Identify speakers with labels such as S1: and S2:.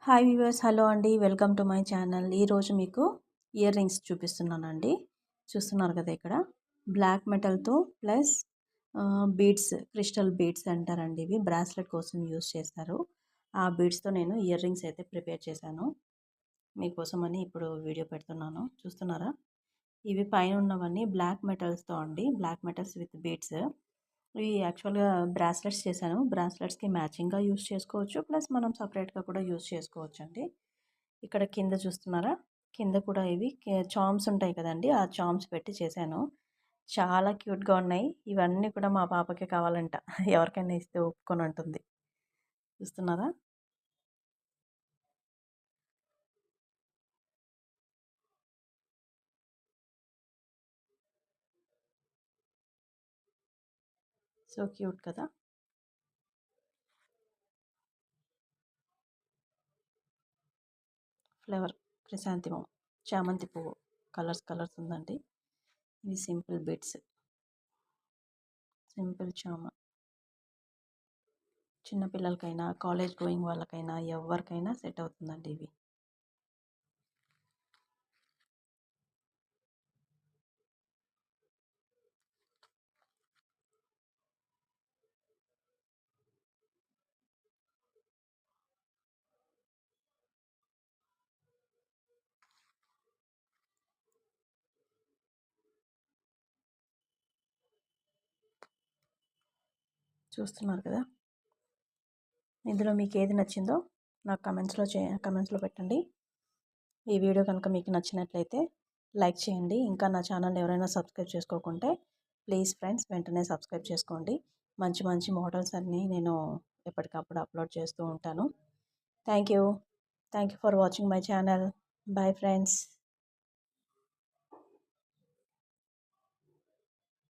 S1: Hi viewers, hello అండి. Welcome to my channel. ఈరోజు మీకు ఇయర్ రింగ్స్ చూపిస్తున్నానండి. చూస్తున్నారు కదా, ఇక్కడ బ్లాక్ మెటల్తో ప్లస్ బీడ్స్, క్రిస్టల్ బీడ్స్ అంటారండి. ఇవి బ్రాస్లెట్ కోసం యూస్ చేస్తారు. ఆ బీడ్స్తో నేను ఇయర్ రింగ్స్ అయితే ప్రిపేర్ చేశాను. మీకోసమని ఇప్పుడు వీడియో పెడుతున్నాను. చూస్తున్నారా, ఇవి పైన ఉన్నవన్నీ బ్లాక్ మెటల్స్తో అండి. Black metals with beads. ఇవి యాక్చువల్గా బ్రాస్లెట్స్ చేశాను. బ్రాస్లెట్స్కి మ్యాచింగ్గా యూస్ చేసుకోవచ్చు, ప్లస్ మనం సపరేట్గా కూడా యూస్ చేసుకోవచ్చు అండి. ఇక్కడ కింద చూస్తున్నారా, కింద కూడా ఇవి చామ్స్ ఉంటాయి కదండి, ఆ చామ్స్ పెట్టి చేశాను. చాలా క్యూట్గా ఉన్నాయి. ఇవన్నీ కూడా మా పాపకే కావాలంట. ఎవరికైనా ఇస్తే ఒప్పుకొని ఉంటుంది. చూస్తున్నారా, సో క్యూట్ కదా. ఫ్లవర్ క్రిసాంతిమం, చామంతి పువ్వు, కలర్స్ ఉందండి. ఇవి సింపుల్ బిట్స్, సింపుల్ చామ. చిన్నపిల్లలకైనా, కాలేజ్ గోయింగ్ వాళ్ళకైనా, ఎవరికైనా సెట్ అవుతుందండి ఇవి. చూస్తున్నారు కదా, ఇందులో మీకు ఏది నచ్చిందో నాకు కమెంట్స్లో పెట్టండి. ఈ వీడియో కనుక మీకు నచ్చినట్లయితే లైక్ చేయండి. ఇంకా నా ఛానల్ ఎవరైనా సబ్స్క్రైబ్ చేసుకోకుంటే ప్లీజ్ ఫ్రెండ్స్, వెంటనే సబ్స్క్రైబ్ చేసుకోండి. మంచి మంచి మోడల్స్ అన్నీ నేను ఎప్పటికప్పుడు అప్లోడ్ చేస్తూ ఉంటాను. Thank you for watching my channel. Bye friends.